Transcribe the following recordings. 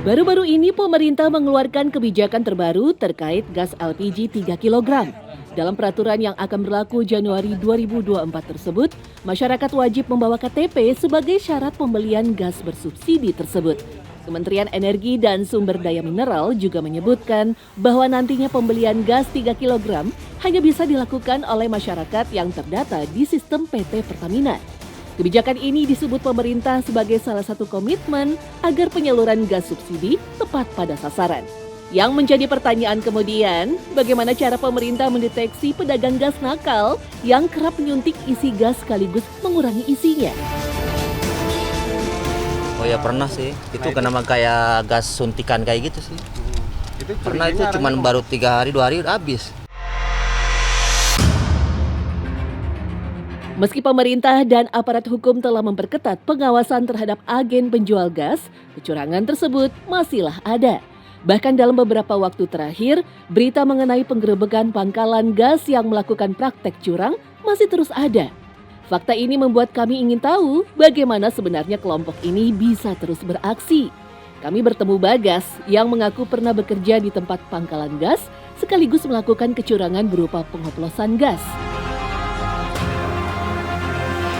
Baru-baru ini pemerintah mengeluarkan kebijakan terbaru terkait gas LPG 3 kg. Dalam peraturan yang akan berlaku Januari 2024 tersebut, masyarakat wajib membawa KTP sebagai syarat pembelian gas bersubsidi tersebut. Kementerian Energi dan Sumber Daya Mineral juga menyebutkan bahwa nantinya pembelian gas 3 kg hanya bisa dilakukan oleh masyarakat yang terdata di sistem PT Pertamina. Kebijakan ini disebut pemerintah sebagai salah satu komitmen agar penyaluran gas subsidi tepat pada sasaran. Yang menjadi pertanyaan kemudian, bagaimana cara pemerintah mendeteksi pedagang gas nakal yang kerap menyuntik isi gas sekaligus mengurangi isinya? Oh ya pernah sih, itu kenapa kayak gas suntikan kayak gitu sih. Pernah itu cuman baru 3 hari 2 hari udah habis. Meski pemerintah dan aparat hukum telah memperketat pengawasan terhadap agen penjual gas, kecurangan tersebut masihlah ada. Bahkan dalam beberapa waktu terakhir, berita mengenai penggerebekan pangkalan gas yang melakukan praktek curang masih terus ada. Fakta ini membuat kami ingin tahu bagaimana sebenarnya kelompok ini bisa terus beraksi. Kami bertemu Bagas yang mengaku pernah bekerja di tempat pangkalan gas sekaligus melakukan kecurangan berupa pengoplosan gas.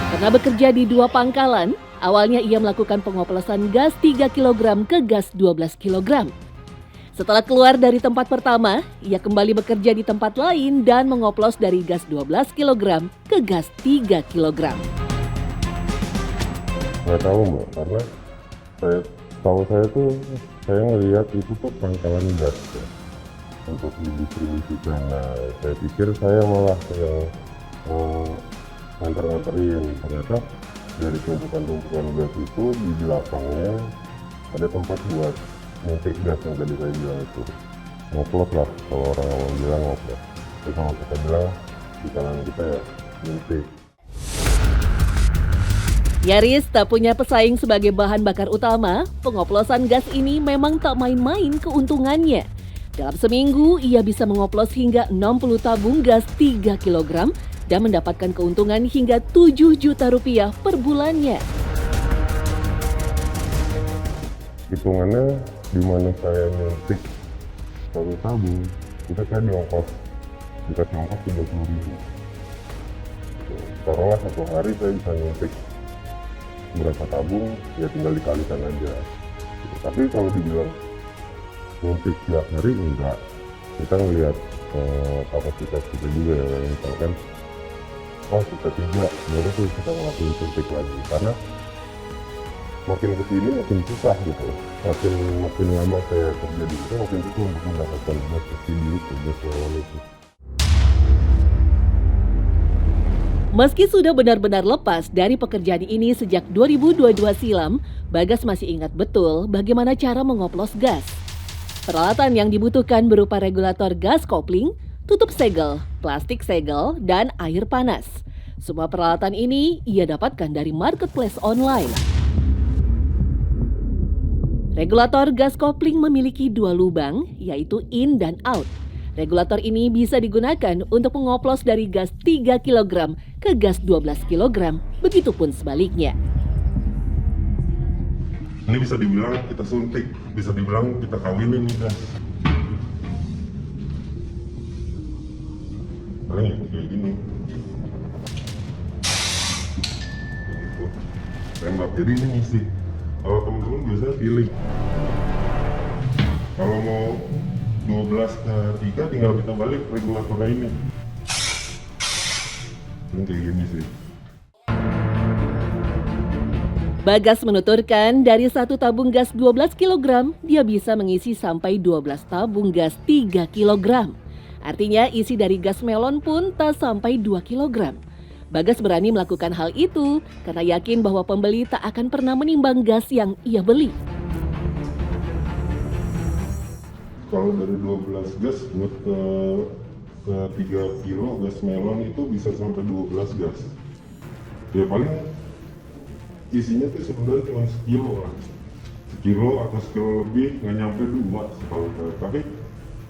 Karena bekerja di 2 pangkalan, awalnya ia melakukan pengoplosan gas 3 kg ke gas 12 kg. Setelah keluar dari tempat pertama, ia kembali bekerja di tempat lain dan mengoplos dari gas 12 kg ke gas 3 kg. Nggak tahu Mbak, karena saya ngelihat itu tuh pangkalan gas ya, untuk didistribusikan. Nah, saya pikir saya malah yang nganter-nganterin, ternyata dari tumpukan-tumpukan gas itu di belakangnya ada tempat buat nyuntik gas yang tadi saya bilang itu. Ngoplos lah, kalau orang bilang ngoplos. Tapi kalau kita bilang di kalangan kita ya nyuntik. Nyaris tak punya pesaing sebagai bahan bakar utama, pengoplosan gas ini memang tak main-main keuntungannya. Dalam seminggu, ia bisa mengoplos hingga 60 tabung gas 3 kg dan mendapatkan keuntungan hingga 7 juta rupiah per bulannya. Hitungannya di mana saya nyuntik 1 tabung, kita kan diongkos, dikasih ongkos 30.000. Taruhlah 1 hari saya bisa nyuntik berapa tabung, ya tinggal dikalikan aja. Tapi kalau dibilang nyuntik tiap hari, enggak. Kita ngelihat kapasitas kita juga ya, misalkan oh kita 3, baru tuh kita ngelakuin suntik lagi. Karena makin kesini makin susah gitu. Makin lama saya kerja di situ, makin susah untuk mendapatkan gas subsidi itu, gas melon itu. Meski sudah benar-benar lepas dari pekerjaan ini sejak 2022 silam, Bagas masih ingat betul bagaimana cara mengoplos gas. Peralatan yang dibutuhkan berupa regulator gas kopling, tutup segel, plastik segel, dan air panas. Semua peralatan ini ia dapatkan dari marketplace online. Regulator gas kopling memiliki 2 lubang, yaitu in dan out. Regulator ini bisa digunakan untuk mengoplos dari gas 3 kg ke gas 12 kg, begitupun sebaliknya. Ini bisa dibilang kita suntik, bisa dibilang kita kawinin nih gas. Paling kayak gini. Gitu. Tembak, jadi ini ngisi. Kalau temen-temen biasanya feeling. Kalau mau 12 ke 3 tinggal kita balik regulatornya ini. Ini kayak gini sih. Bagas menuturkan dari 1 tabung gas 12 kg, dia bisa mengisi sampai 12 tabung gas 3 kg. Artinya isi dari gas melon pun tak sampai 2 kg. Bagas berani melakukan hal itu karena yakin bahwa pembeli tak akan pernah menimbang gas yang ia beli. Kalau dari 12 gas buat ke 3 kilo gas melon itu bisa sampai 12 gas. Ya paling isinya tuh sebenarnya cuma sekilo lah. Sekilo atau sekilo lebih, nggak nyampe 2 setahu saya. Tapi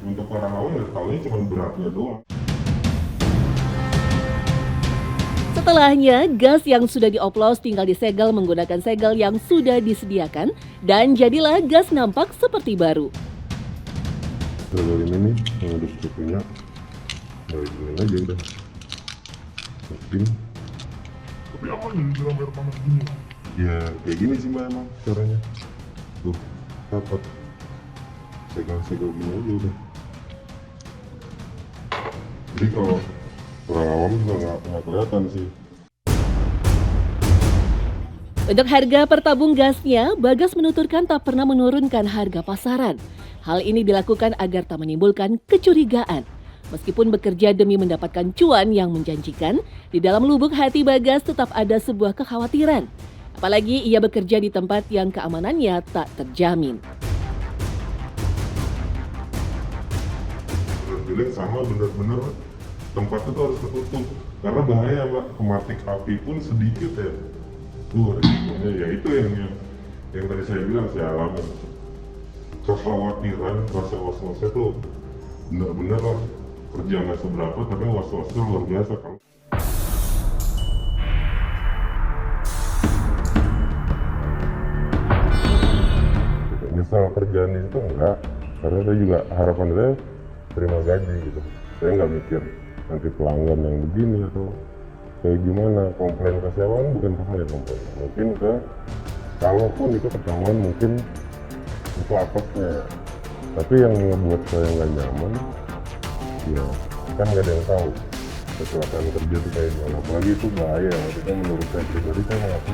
untuk orang awam ya tahunya cuma beratnya doang. Setelahnya, gas yang sudah dioplos tinggal disegel menggunakan segel yang sudah disediakan dan jadilah gas nampak seperti baru. Segel ini nih, yang udah punya, gini aja udah. Mungkin. Tapi aman nih dalam air panas gini? Ya kayak gini sih Mbak emang caranya. Tuh, dapat segel-segel gini aja udah. Jadi kalau orang awam juga nggak kelihatan sih. Untuk harga per tabung gasnya, Bagas menuturkan tak pernah menurunkan harga pasaran. Hal ini dilakukan agar tak menimbulkan kecurigaan. Meskipun bekerja demi mendapatkan cuan yang menjanjikan, di dalam lubuk hati Bagas tetap ada sebuah kekhawatiran. Apalagi ia bekerja di tempat yang keamanannya tak terjamin. Feeling sama bener-bener tempatnya tuh harus tertutup. Karena bahaya Mbak, kematik api pun sedikit ya. Tuh resikonya ya itu yang tadi saya bilang saya alami. Kekhawatiran, rasa was-wasnya tuh bener-bener lah. Kerja nggak seberapa tapi was-wasnya luar biasa kan. Nyesal kerjaan itu enggak, karena saya juga harapan saya terima gaji gitu. Saya nggak mikir nanti pelanggan yang begini atau kayak gimana, komplain ke siapa, bukan ke saya komplain. Mungkin ke, kalaupun itu ketahuan mungkin itu apesnya. Tapi yang membuat saya nggak nyaman, ya kan nggak ada yang tahu kecelakaan kerja itu kayak gimana. Apalagi itu bahaya, maksudnya menurut saya pribadi saya mengaku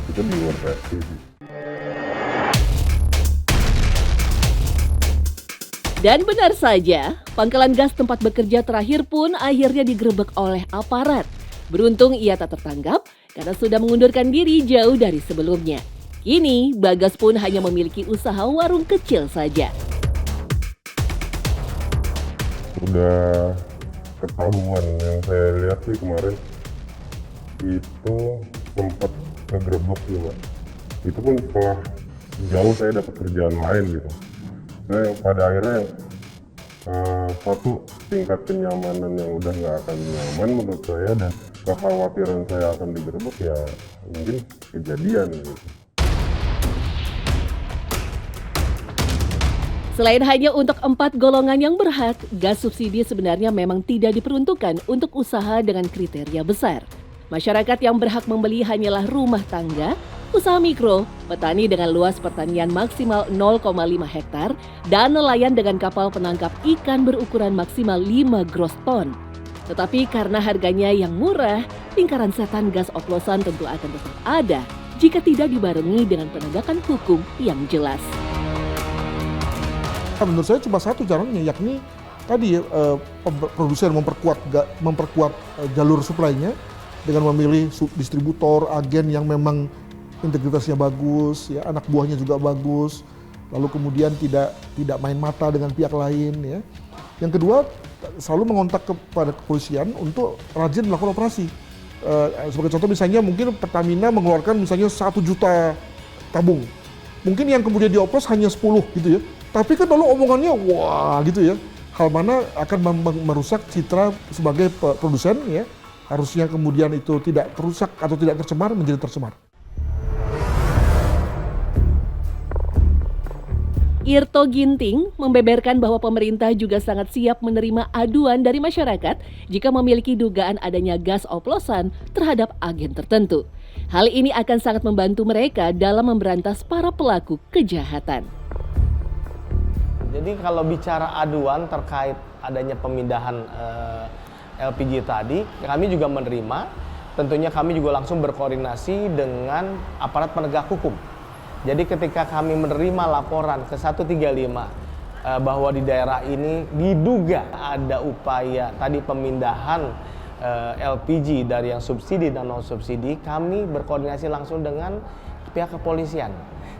itu di luar reaksi sih. Dan benar saja, pangkalan gas tempat bekerja terakhir pun akhirnya digerebek oleh aparat. Beruntung ia tak tertangkap karena sudah mengundurkan diri jauh dari sebelumnya. Kini, Bagas pun hanya memiliki usaha warung kecil saja. Udah ketahuan yang saya lihat sih kemarin itu sempat ngegerebek juga. Itu pun setelah jauh saya dapat kerjaan lain gitu. Nah, pada akhirnya satu tingkat kenyamanan yang udah nggak akan nyaman menurut saya dan kekhawatiran saya akan digerebek ya mungkin kejadian gitu. Selain hanya untuk 4 golongan yang berhak, gas subsidi sebenarnya memang tidak diperuntukkan untuk usaha dengan kriteria besar. Masyarakat yang berhak membeli hanyalah rumah tangga, usaha mikro, petani dengan luas pertanian maksimal 0,5 hektar, dan nelayan dengan kapal penangkap ikan berukuran maksimal 5 gross ton. Tetapi karena harganya yang murah, lingkaran setan gas oplosan tentu akan tetap ada jika tidak dibarengi dengan penegakan hukum yang jelas. Menurut saya cuma satu caranya, yakni tadi ya, produsen memperkuat jalur suplainya dengan memilih distributor, agen yang memang integritasnya bagus, ya, anak buahnya juga bagus, lalu kemudian tidak main mata dengan pihak lain. Ya. Yang kedua, selalu mengontak kepada kepolisian untuk rajin melakukan operasi. Sebagai contoh misalnya mungkin Pertamina mengeluarkan misalnya 1 juta tabung. Mungkin yang kemudian dioplos hanya 10 gitu ya. Tapi kan lalu omongannya wah gitu ya. Hal mana akan merusak citra sebagai produsen ya. Harusnya kemudian itu tidak terusak atau tidak tercemar menjadi tercemar. Irto Ginting membeberkan bahwa pemerintah juga sangat siap menerima aduan dari masyarakat jika memiliki dugaan adanya gas oplosan terhadap agen tertentu. Hal ini akan sangat membantu mereka dalam memberantas para pelaku kejahatan. Jadi kalau bicara aduan terkait adanya pemindahan LPG tadi, kami juga menerima. Tentunya kami juga langsung berkoordinasi dengan aparat penegak hukum. Jadi ketika kami menerima laporan ke 135 bahwa di daerah ini diduga ada upaya tadi pemindahan LPG dari yang subsidi dan non subsidi, kami berkoordinasi langsung dengan pihak kepolisian.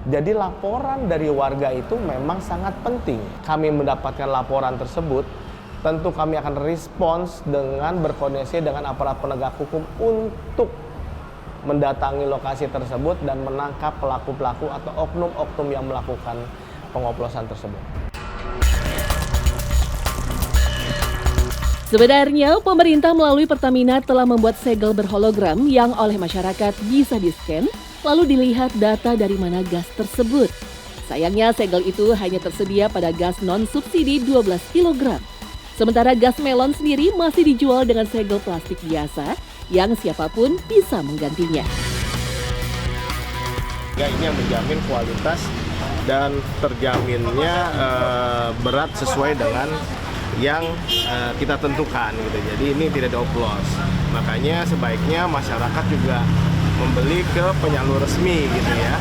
Jadi laporan dari warga itu memang sangat penting. Kami mendapatkan laporan tersebut, tentu kami akan respons dengan berkoordinasi dengan aparat penegak hukum untuk mendatangi lokasi tersebut dan menangkap pelaku-pelaku atau oknum-oknum yang melakukan pengoplosan tersebut. Sebenarnya, pemerintah melalui Pertamina telah membuat segel berhologram yang oleh masyarakat bisa di-scan, lalu dilihat data dari mana gas tersebut. Sayangnya, segel itu hanya tersedia pada gas non-subsidi 12 kg. Sementara gas melon sendiri masih dijual dengan segel plastik biasa yang siapapun bisa menggantinya. Ini yang menjamin kualitas dan terjaminnya berat sesuai dengan yang kita tentukan gitu. Jadi ini tidak dioplos. Makanya sebaiknya masyarakat juga membeli ke penyalur resmi gitu ya.